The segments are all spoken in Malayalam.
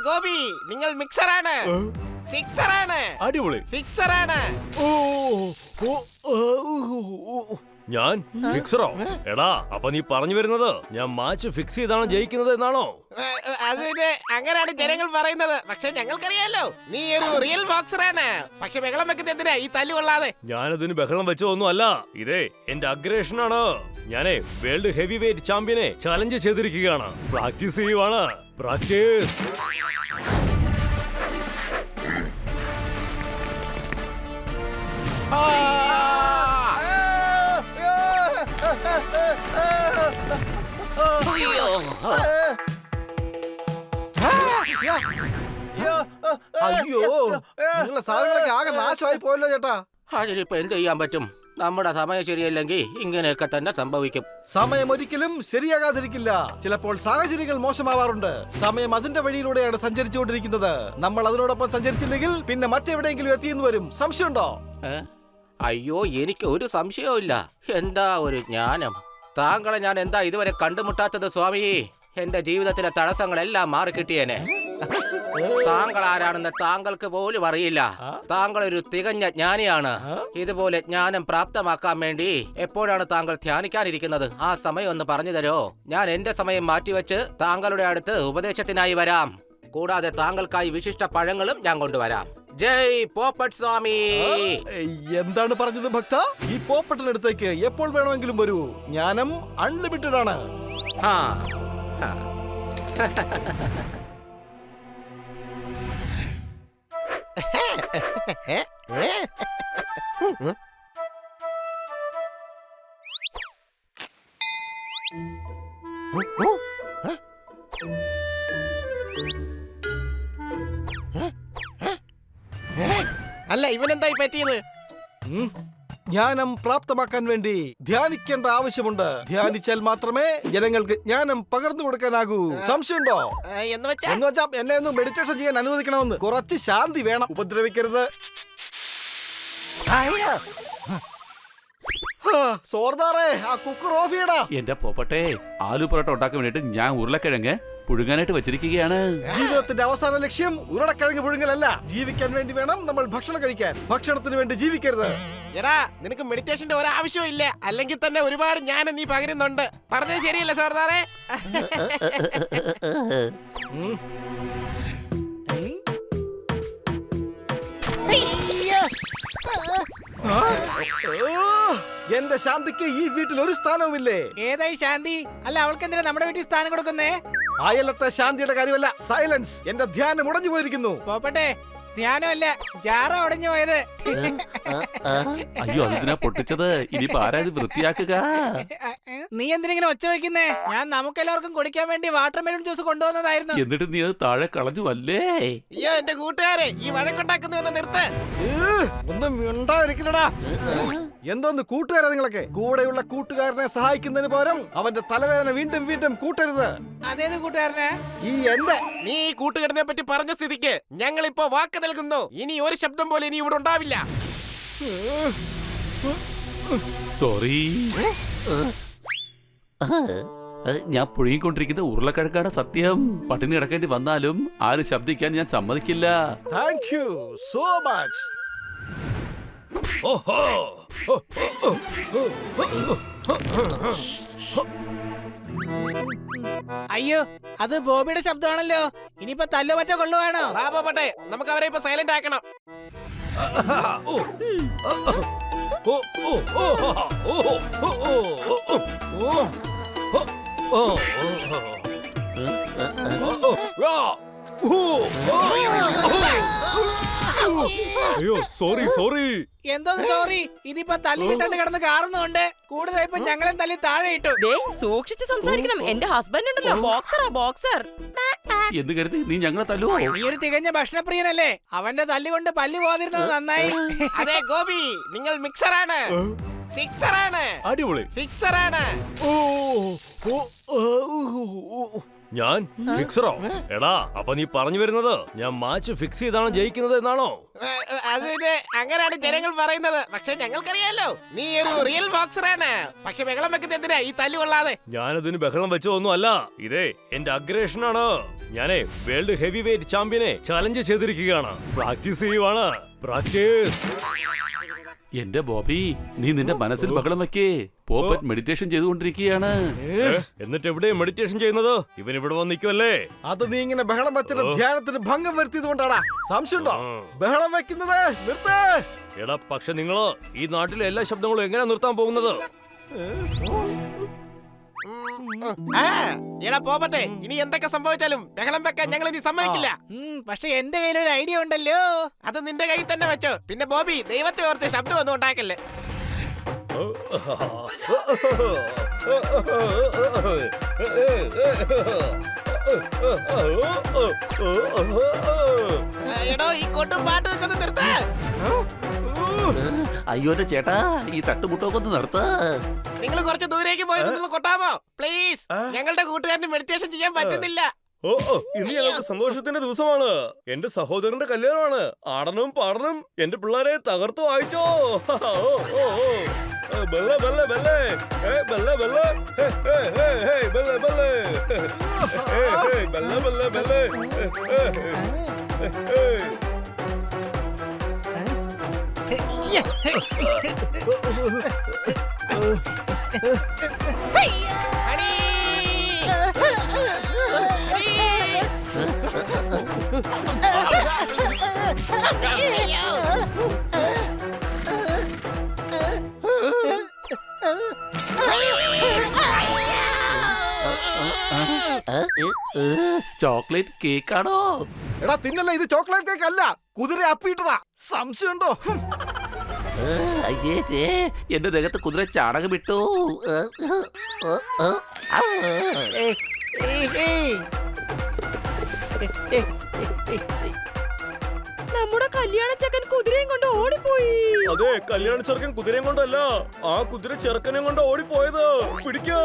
ഗോപി, നിങ്ങൾ മിക്സറാണ്. സിക്സറാണ്. അടിപൊളി. ഫിക്സറാണ്. ഞാൻ ഫിക്സറോ? എടാ, അപ്പൊ നീ പറഞ്ഞു വരുന്നത് ഞാൻ മാച്ച് ഫിക്സ് ചെയ്താണ് ജയിക്കുന്നത് എന്നാണോ? അത് അങ്ങനെയാണ് ജനങ്ങൾ പറയുന്നത്. പക്ഷെ ഞങ്ങൾക്കറിയാലോ നീ ഒരു റിയൽ ബോക്സറാണ്. പക്ഷെ ബഹളം വെക്കുന്നത് എന്തിനാ ഈ തല്ലു കൊള്ളാതെ? ഞാനതിന് ബഹളം വെച്ചതൊന്നും അല്ല. ഇതേ എന്റെ അഗ്രഷനാണ്. ഞാനേ വേൾഡ് ഹെവി വെയിറ്റ് ചാമ്പ്യനെ ചലഞ്ച് ചെയ്തിരിക്കുകയാണ്. പ്രാക്ടീസ് ചെയ്യുവാണ്. പ്രാക്ടീസ്. അയ്യോ, നിങ്ങളെ സാധനങ്ങളൊക്കെ ആകെ നാശമായി പോയല്ലോ ചേട്ടാ. അതിനിപ്പോ എന്ത് ചെയ്യാൻ പറ്റും? നമ്മുടെ സമയം ശരിയല്ലെങ്കിൽ ഇങ്ങനെയൊക്കെ തന്നെ സംഭവിക്കും. സമയം ഒരിക്കലും ശരിയാകാതിരിക്കില്ല. ചിലപ്പോൾ സാഹചര്യങ്ങൾ മോശമാവാറുണ്ട്. സമയം അതിന്റെ വഴിയിലൂടെയാണ് സഞ്ചരിച്ചുകൊണ്ടിരിക്കുന്നത്. നമ്മൾ അതിനോടൊപ്പം സഞ്ചരിച്ചില്ലെങ്കിൽ പിന്നെ മറ്റെവിടെയെങ്കിലും എത്തിയെന്ന് വരും. സംശയമുണ്ടോ? അയ്യോ, എനിക്ക് ഒരു സംശയവും ഇല്ല. എന്താ ഒരു ജ്ഞാനം! താങ്കളെ ഞാൻ എന്താ ഇതുവരെ കണ്ടുമുട്ടാത്തത് സ്വാമി? എന്റെ ജീവിതത്തിലെ തടസ്സങ്ങളെല്ലാം മാറിക്കിട്ടിയേനെ. താങ്കൾ ആരാണെന്ന് താങ്കൾക്ക് പോലും അറിയില്ല. താങ്കൾ ഒരു തികഞ്ഞ ജ്ഞാനിയാണ്. ഇതുപോലെ ജ്ഞാനം പ്രാപ്തമാക്കാൻ വേണ്ടി എപ്പോഴാണ് താങ്കൾ ധ്യാനിക്കാനിരിക്കുന്നത്? ആ സമയം ഒന്ന് പറഞ്ഞു തരോ? ഞാൻ എന്റെ സമയം മാറ്റിവെച്ച് താങ്കളുടെ അടുത്ത് ഉപദേശത്തിനായി വരാം. കൂടാതെ താങ്കൾക്കായി വിശിഷ്ട പഴങ്ങളും ഞാൻ കൊണ്ടുവരാം. ജയ് പോപ്പട്ട് സ്വാമി. എന്താണ് പറഞ്ഞത് ഭക്ത? ഈ പോപ്പട്ടിനടുത്തേക്ക് എപ്പോൾ വേണമെങ്കിലും വരൂ. ജ്ഞാനം അൺലിമിറ്റഡ് ആണ്. അല്ല, ഇവനെന്തായി പറ്റിയത്? ജ്ഞാനം പ്രാപ്തമാക്കാൻ വേണ്ടി ധ്യാനിക്കേണ്ട ആവശ്യമുണ്ട്. ധ്യാനിച്ചാൽ മാത്രമേ ജനങ്ങൾക്ക് ജ്ഞാനം പകർന്നു കൊടുക്കാനാകൂ. സംശയമുണ്ടോ? എന്ന് വെച്ചാ എന്നെ ഒന്ന് മെഡിറ്റേഷൻ ചെയ്യാൻ അനുവദിക്കണമെന്ന്. കുറച്ച് ശാന്തി വേണം. ഉപദ്രവിക്കരുത്. സോർദാറേ, ആ കുക്കർ ഓഫ് ചെയ്യടാ. എന്റെ പോപ്പട്ടെ, ആലു പൊറോട്ട ഉണ്ടാക്കാൻ വേണ്ടിട്ട് ഞാൻ ഉരുളക്കിഴങ്ങ് പുഴുങ്ങാനായിട്ട് വെച്ചിരിക്കുകയാണ്. ജീവിതത്തിന്റെ അവസാന ലക്ഷ്യം ഉരുളക്കിഴങ്ങ് പുഴുങ്ങലല്ല. ജീവിക്കാൻ വേണ്ടി വേണം നമ്മൾ ഭക്ഷണം കഴിക്കാൻ. ഭക്ഷണത്തിന് വേണ്ടി ജീവിക്കരുത്. എടാ, നിനക്ക് മെഡിറ്റേഷന്റെ ഒരാവശ്യവും ഇല്ല. അല്ലെങ്കിൽ തന്നെ ഒരുപാട് ജ്ഞാനം നീ പകരുന്നുണ്ട്. പറഞ്ഞത് ശരിയല്ല സോർദാറേ? എന്റെ ശാന്തിക്ക് ഈ വീട്ടിൽ ഒരു സ്ഥാനവുമില്ലേ? ഏതായി ശാന്തി? അല്ല, അവൾക്ക് എന്തിനാ നമ്മുടെ വീട്ടിൽ സ്ഥാനം കൊടുക്കുന്നേ? അയലത്തെ ശാന്തിയുടെ കാര്യമല്ല, സൈലൻസ്. എന്റെ ധ്യാനം ഉടഞ്ഞു പോയിരിക്കുന്നു. പോപ്പട്ടെ, ധ്യാനമല്ല, ജാറ ഉടഞ്ഞു പോയത്. അയ്യോ, അതിനാ പൊട്ടിച്ചത്. ഇനിയിപ്പോ ആരാ ഇത് വൃത്തിയാക്കുക? നീ എന്തിനിങ്ങനെ ഒച്ച വെക്കുന്നേ? ഞാൻ നമുക്കെല്ലാവർക്കും കുടിക്കാൻ വേണ്ടി വാട്ടർ മെലൺ ജ്യൂസ് കൊണ്ടുവന്നതായിരുന്നു. എന്നിട്ട് നീ അത് താഴെ കളഞ്ഞു അല്ലേ? അയ്യോ, എന്റെ കൂട്ടുകാരെ, ഈ വഴക്കുണ്ടാക്കുന്ന നിർത്ത്. ഒന്നും ഉണ്ടായിരിക്കില്ലടാ. എന്തോന്ന് കൂട്ടുകാരാ നിങ്ങളൊക്കെ? കൂടെയുള്ള കൂട്ടുകാരനെ സഹായിക്കുന്നതിന് പകരം അവന്റെ തലവേദന വീണ്ടും വീണ്ടും കൂട്ടരുത്. അതേത് കൂട്ടുകാരനെ? ഈ എന്റെ നീ ഈ കൂട്ടുകാരനെ പറ്റി പറഞ്ഞ സ്ഥിതിക്ക് ഞങ്ങൾ ഇപ്പോ വാക്ക് നൽകുന്നു. ഇനി ഒരു ശബ്ദം പോലെ ഇനി ഇവിടെ ഉണ്ടാവില്ല. സോറി. ഞാൻ പുഴുങ്ങിക്കൊണ്ടിരിക്കുന്ന ഉരുളക്കിഴക്കാണ് സത്യം. പട്ടിണി കിടക്കേണ്ടി വന്നാലും ആരും ശബ്ദിക്കാൻ ഞാൻ സമ്മതിക്കില്ല. Thank you so much. അയ്യോ, അത് ബോബിയുടെ ശബ്ദമാണല്ലോ. ഇനിയിപ്പോ തല്ലോ മറ്റോ കൊള്ളുവാണോ? പോട്ടെ, നമുക്ക് അവരെ ഇപ്പൊ സൈലന്റ് ആക്കണം. അയ്യോ, സോറി സോറി. എന്തോ സോറി? ഇതിപ്പോ തല്ലി കിട്ടണ്ട് കിടന്ന് കാറുന്നുണ്ട്. കൂടുതൽ ഇപ്പൊ ഞങ്ങളെയും തല്ലി താഴെ ഇട്ടു. സൂക്ഷിച്ച് സംസാരിക്കണം. എന്റെ ഹസ്ബൻഡ് ഉണ്ടല്ലോ, ബോക്സറാ ബോക്സർ. എന്ന് കരുതി നീ ഞങ്ങളെ തല്ലുവോ? നീ ഒരു തികഞ്ഞ ഭക്ഷണപ്രിയനല്ലേ? അവന്റെ തല്ലുകൊണ്ട് പല്ലി പോതിരുന്നത് നന്നായി. അതെ ഗോപി, നിങ്ങൾ മിക്സറാണ്. സിക്സറാണ്. അടിപൊളി. ഫിക്സറാണ്. ഞാൻ ഫിക്സറോ? എടാ, അപ്പൊ നീ പറഞ്ഞു വരുന്നത് ഞാൻ മാച്ച് ഫിക്സ് ചെയ്താണ് ജയിക്കുന്നത് എന്നാണോ? അത് ഇത് അങ്ങനെയാണ് ജനങ്ങൾ പറയുന്നത്. പക്ഷെ ഞങ്ങൾക്കറിയാലോ നീ ഒരു റിയൽ ബോക്സറാണ്. പക്ഷെ ബഹളം വെക്കുന്നത് എന്തിനാ ഈ തല്ലു കൊള്ളാതെ? ഞാനതിന് ബഹളം വെച്ചതൊന്നും അല്ല. ഇതേ എന്റെ അഗ്രേഷനാണ്. ഞാനേ വേൾഡ് ഹെവി വെയിറ്റ് ചാമ്പ്യനെ ചലഞ്ച് ചെയ്തിരിക്കുകയാണ്. പ്രാക്ടീസ് ചെയ്യുവാണ്. പ്രാക്ടീസ്. എന്റെ ബോബി, നീ നിന്റെ മനസ്സിൽ ബഹളം വെക്കേ. പോപ്പറ്റ് മെഡിറ്റേഷൻ ചെയ്തുകൊണ്ടിരിക്കുകയാണ്. എന്നിട്ട് എവിടെ മെഡിറ്റേഷൻ ചെയ്യുന്നത്? ഇവൻ ഇവിടെ വന്ന് നിൽക്കുമല്ലേ? അത് നീ ഇങ്ങനെ ബഹളം വെച്ചിട്ട് ധ്യാനത്തിന് ഭംഗം വരുത്തിയത് കൊണ്ടാടാ. സംശയമുണ്ടോ? ബഹളം വെക്കുന്നത് നിർത്തേ. എടാ, പക്ഷെ നിങ്ങള് ഈ നാട്ടിലെ എല്ലാ ശബ്ദങ്ങളും എങ്ങനെയാ നിർത്താൻ പോകുന്നത്? എടാ പോപട്ടെ, ഇനി എന്തൊക്കെ സംഭവിച്ചാലും ബഹളം വെക്കാൻ ഞങ്ങൾ ഇനി സമ്മതിക്കില്ല. പക്ഷെ എന്റെ കയ്യിൽ ഒരു ഐഡിയ ഉണ്ടല്ലോ. അത് നിന്റെ കയ്യിൽ തന്നെ വെച്ചോ. പിന്നെ ബോബി, ദൈവത്തെ ഓർത്ത് ശബ്ദം ഒന്നും ഉണ്ടാക്കല്ലേ. എടോ, ഈ കൊട്ടും പാട്ടും ഒക്കെ ഒന്ന് നിർത്താ. അയ്യോ എന്റെ ചേട്ടാ, ഈ തട്ടുമുട്ടൊക്കെ ഒന്ന് നിർത്ത. നിങ്ങൾ കുറച്ച് ദൂരേക്ക് പോയി നിന്ന് കൊട്ടാമോ പ്ലീസ്? ഞങ്ങളുടെ കൂട്ടുകാരന് മെഡിറ്റേഷൻ ചെയ്യാൻ പറ്റുന്നില്ല. ഇന്ന് ഞങ്ങൾക്ക് സന്തോഷത്തിന്റെ ദിവസമാണ്. എന്റെ സഹോദരന്റെ കല്യാണമാണ്. ആടണം പാടണം. എന്റെ പിള്ളേരെ തകർത്തു വായിച്ചോ. ബല്ലെ ബല്ലെ ബല്ലെ ബല്ലെ ബല്ലെ ബല്ലെ ബല്ലെ ബല്ലെ ബല്ലെ ബല്ലെ. ചോക്ലേറ്റ് കേക്കാണോ? എടാ തിന്നല്ല, ഇത് ചോക്ലേറ്റ് കേക്ക് അല്ല, കുതിര അപ്പിയിട്ടതാ. സംശയമുണ്ടോ? അയ്യേ ചേ, എന്റെ ദേഹത്ത് കുതിര ചാണകം ഇട്ടു. നമ്മുടെ കല്യാണ ചെക്കൻ കുതിരയും കൊണ്ട് ഓടിപ്പോയി. അതെ, കല്യാണ ചെറുക്കൻ കുതിരയും കൊണ്ടല്ല, ആ കുതിര ചെറുക്കനെ കൊണ്ട് ഓടിപ്പോയത്. പിടിക്കോ.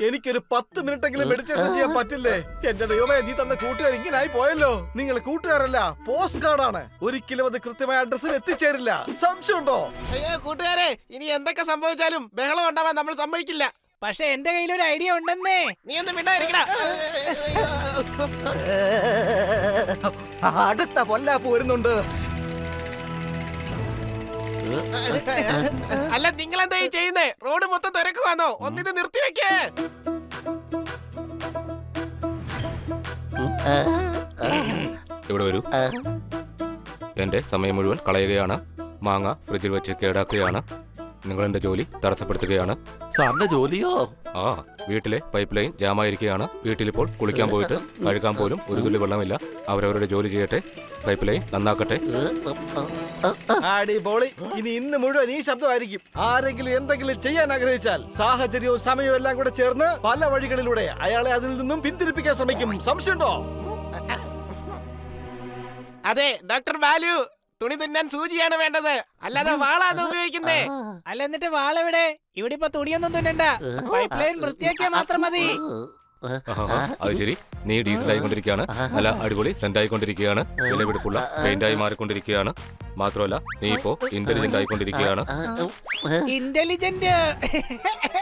എനിക്കൊരു 10 മിനിറ്റെങ്കിലും മെഡിറ്റേഷൻ ചെയ്യാൻ പറ്റില്ലേ? എന്റെ ദൈവമേ, നീ തന്ന കൂട്ടുകാർ ഇങ്ങനായി പോയല്ലോ. നിങ്ങൾ കൂട്ടുകാരല്ല, പോസ്റ്റ് കാർഡാണ്. ഒരിക്കലും അത് കൃത്യമായ അഡ്രസ്സിൽ എത്തിച്ചേരില്ല. സംശയമുണ്ടോ? അയ്യോ കൂട്ടുകാരെ, ഇനി എന്തൊക്കെ സംഭവിച്ചാലും ബഹളം ഉണ്ടാവാൻ നമ്മൾ സമ്മതിക്കില്ല. പക്ഷെ എന്റെ കയ്യിൽ ഒരു ഐഡിയ ഉണ്ടെന്നേ. നീ ഒന്നും മിണ്ടായിരിക്കടാ. അടുത്ത പൊല്ലാപ്പ് വരുന്നുണ്ട്. അല്ല, നിങ്ങൾ എന്താ ഈ ചെയ്യുന്നേ? റോഡ് മൊത്തം തിരക്കുവാന്നോ? ഒന്നിത് നിർത്തിവെക്കേ. ഇവിടെ വരൂ. എന്റെ സമയം മുഴുവൻ കളയുകയാണ്. മാങ്ങ ഫ്രിഡ്ജിൽ വെച്ച് കേടാക്കുകയാണ്. നിങ്ങൾ എന്റെ ജോലി തടസ്സപ്പെടുത്തുകയാണ്. സാറിന്റെ ജോലിയോ? ആ, വീട്ടിലെ പൈപ്പ് ലൈൻ ജാമായിരിക്കുകയാണ്. വീട്ടിലിപ്പോൾ കുളിക്കാൻ പോയിട്ട് കഴുകാൻ പോലും ഒരു തുള്ളി വെള്ളമില്ല. അവരവരുടെ ജോലി ചെയ്യട്ടെ. പൈപ്പ് ലൈൻ നന്നാക്കട്ടെ. അടിപൊളി. ഇനി ഇന്ന് മുഴുവൻ ഈ ശബ്ദമായിരിക്കും. ആരെങ്കിലും എന്തെങ്കിലും ചെയ്യാൻ ആഗ്രഹിച്ചാൽ സാഹചര്യവും സമയവും എല്ലാം കൂടെ ചേർന്ന് പല വഴികളിലൂടെ അയാളെ അതിൽ നിന്നും പിന്തിരിപ്പിക്കാൻ ശ്രമിക്കും. സംശയമുണ്ടോ? അതെ ഡോക്ടർ ബാലു, തുണി തുന്നാൻ സൂചിയാണ് വേണ്ടത്, അല്ലാതെ വാളാണ് ഉപയോഗിക്കുന്നേ. അല്ല, എന്നിട്ട് വാളെവിടെ? ഇവിടെ ഇപ്പൊ തുണിയൊന്നും തുന്നണ്ട. പൈപ്പ് ലൈൻ വൃത്തിയാക്കിയാൽ മാത്രം മതി. അത് ശരി. നീ ഡീസൽ ആയിക്കൊണ്ടിരിക്കുകയാണ്. നല്ല അടിപൊളി സെന്റ് ആയിക്കൊണ്ടിരിക്കുകയാണ്. വിലപിടിപ്പുള്ള പെയിന്റ് ആയി മാറിക്കൊണ്ടിരിക്കുകയാണ്. മാത്രമല്ല നീ ഇപ്പോ ഇന്റലിജന്റ് ആയിക്കൊണ്ടിരിക്കുകയാണ്. ഇന്റലിജന്റ്?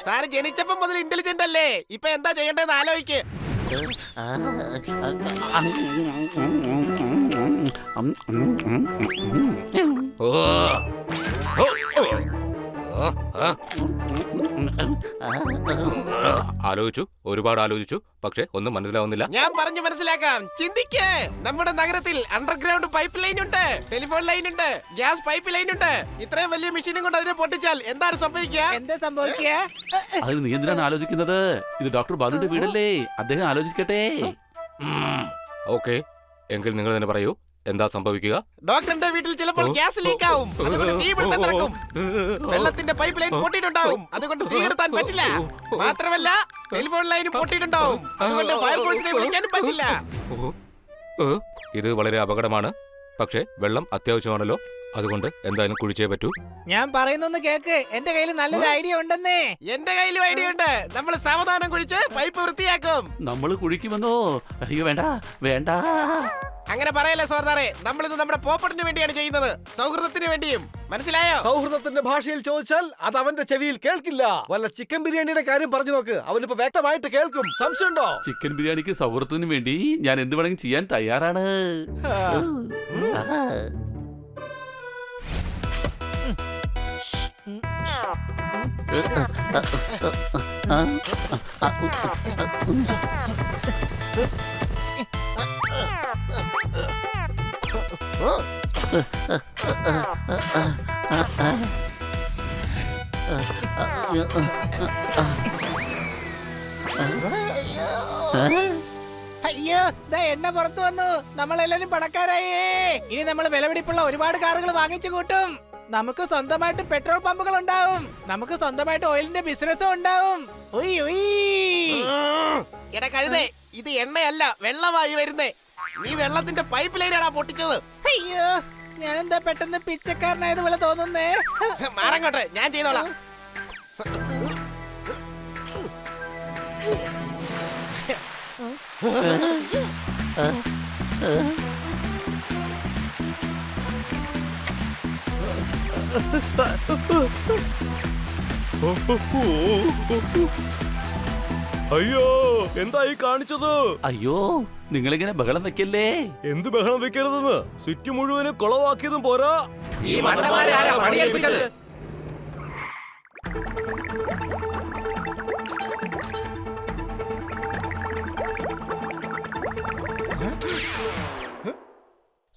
സാറ് ജനിച്ചപ്പം മുതൽ ഇന്റലിജന്റ് അല്ലേ? ഇപ്പൊ എന്താ ചെയ്യേണ്ടതെന്ന് ആലോചിക്ക്. ആലോചിച്ചു, ഒരുപാട് ആലോചിച്ചു. പക്ഷെ ഒന്നും മനസ്സിലാവുന്നില്ല. ഞാൻ പറഞ്ഞു മനസ്സിലാക്കാം. ചിന്തിക്കേ. നമ്മുടെ നഗരത്തിൽ അണ്ടർഗ്രൗണ്ട് പൈപ്പ് ലൈൻ ഉണ്ട്, ടെലിഫോൺ ലൈൻ ഉണ്ട്, ഗ്യാസ് പൈപ്പ് ലൈൻ ഉണ്ട്. ഇത്രയും വലിയ മെഷീനും കൊണ്ട് അതിനെ പൊട്ടിച്ചാൽ എന്താണ് സംഭവിക്കുക? എന്താ സംഭവിക്കുക? അതിന് നീ എന്തിനാണ് ആലോചിക്കുന്നത്? ഇത് ഡോക്ടർ ബാലുവിന്റെ വീടല്ലേ, അദ്ദേഹം ആലോചിക്കട്ടെ. ഓക്കെ, എങ്കിൽ നിങ്ങൾ തന്നെ പറയൂ, എന്താ സംഭവിക്കുക? ഡോക്ടറിന്റെ വീട്ടിൽ ചിലപ്പോൾ ഗ്യാസ് ലീക്ക് ആവും. അതുകൊണ്ട് തീപിടുത്തം നടക്കും. വെള്ളത്തിന്റെ പൈപ്പ് ലൈൻ പൊട്ടിയിട്ടുണ്ടാവും. അതുകൊണ്ട് തീ എടുത്താൻ പറ്റില്ല. മാത്രമല്ല ടെലിഫോൺ ലൈനും പൊട്ടിയിട്ടുണ്ടാവും. അതുകൊണ്ട് ഫയർഫോഴ്സിനെ വിളിക്കാനും പറ്റില്ല. ഇത് വളരെ അപകടമാണ്. പക്ഷേ വെള്ളം അത്യാവശ്യമാണല്ലോ, അതുകൊണ്ട് എന്തായാലും കുഴിച്ചേ പറ്റൂ. ഞാൻ പറയുന്നൊന്ന് കേക്ക്, എന്റെ കയ്യിൽ നല്ലൊരു ഐഡിയ ഉണ്ടെന്നേ. എന്റെ കയ്യിലും ഐഡിയ ഉണ്ട്. നമ്മൾ സാവധാനം കുഴിച്ച് പൈപ്പ് വൃത്തിയാക്കും. നമ്മൾ കുഴിക്കുമെന്നോ? അയ്യോ വേണ്ട വേണ്ട. അങ്ങനെ പറയല്ലേ സോർദാറെ, നമ്മളിത് നമ്മുടെ പോപ്പട്ടിന് വേണ്ടിയാണ് ചെയ്യുന്നത്, സൗഹൃദത്തിന് വേണ്ടിയും. മനസ്സിലായോ? സൗഹൃദത്തിന്റെ ഭാഷയിൽ ചോദിച്ചാൽ അത് അവന്റെ ചെവിയിൽ കേൾക്കില്ല. വല്ല ചിക്കൻ ബിരിയാണിയുടെ കാര്യം പറഞ്ഞു നോക്ക്, അവനിപ്പോ വ്യക്തമായിട്ട് കേൾക്കും. സംശയമുണ്ടോ? ചിക്കൻ ബിരിയാണിക്ക് സൗഹൃദത്തിന് വേണ്ടി ഞാൻ എന്ത് വേണമെങ്കിലും ചെയ്യാൻ തയ്യാറാണ്. അയ്യോ, ദാ എണ്ണ പുറത്തു വന്നു. നമ്മളെല്ലാരും പണക്കാരായേ. ഇനി നമ്മൾ വിലപിടിപ്പുള്ള ഒരുപാട് കാറുകൾ വാങ്ങിച്ചു കൂട്ടും. നമുക്ക് സ്വന്തമായിട്ട് പെട്രോൾ പമ്പുകൾ ഉണ്ടാവും. നമുക്ക് സ്വന്തമായിട്ട് ഓയിലിന്റെ ബിസിനസ്സും ഉണ്ടാവും. ഉയ് ഉയ്. എടാ കഴുതേ, ഇത് എണ്ണയല്ല വെള്ളമായി വരുന്നേ. നീ വെള്ളത്തിന്റെ പൈപ്പ് ലൈനാടാ പൊട്ടിച്ചത്. അയ്യോ, ഞാനെന്താ പെട്ടെന്ന് പിച്ചക്കാരനായതുപോലെ തോന്നുന്നേ. മാറങ്ങോട്ടെ, ഞാൻ ചെയ്തോളാം. അയ്യോ, എന്താ ഈ കാണിച്ചത്? അയ്യോ നിങ്ങളിങ്ങനെ ബഹളം വെക്കല്ലേ. എന്ത് ബഹളം വെക്കരുതെന്ന്? സിറ്റി മുഴുവനും കുളവാക്കിയതും പോരാ, ഈ മണ്ടന്മാരെ ആരാ പണിയേൽപ്പിച്ചത്?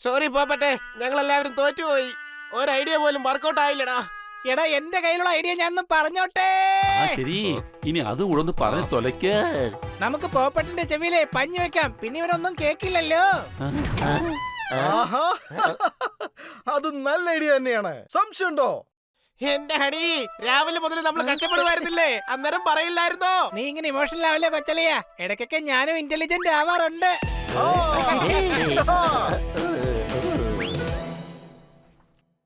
സോറി പോപ്പട്ടെ, ഞങ്ങൾ എല്ലാവരും തോറ്റുപോയി. ഒരു ഐഡിയ പോലും വർക്കൗട്ട് ആയില്ലടാ. എടാ, എന്റെ കയ്യിലുള്ള ഐഡിയ ഞാനൊന്ന് പറഞ്ഞോട്ടെ. ശരി, ഇനി അത് കൂടെ ഒന്ന് പറഞ്ഞു തൊലയ്ക്ക്. നമുക്ക് പോപ്പട്ടിന്റെ ചെവിയിലെ പഞ്ഞു വെക്കാം, പിന്നെ ഇവനൊന്നും കേക്കില്ലല്ലോ. ആഹാ, അത് നല്ല ഐഡിയ തന്നെയാണ്. സംശയമുണ്ടോ? എന്റെ ഹണി, രാവിലെ മുതൽ നമ്മൾ കഷ്ടപ്പെടുമായിരുന്നില്ലേ? അന്നേരം പറയില്ലായിരുന്നോ? നീ ഇങ്ങനെ ഇമോഷണൽ ആവില്ലേ കൊച്ചലിയ? ഇടയ്ക്കൊക്കെ ഞാനും ഇന്റലിജന്റ് ആവാറുണ്ട്. ആ.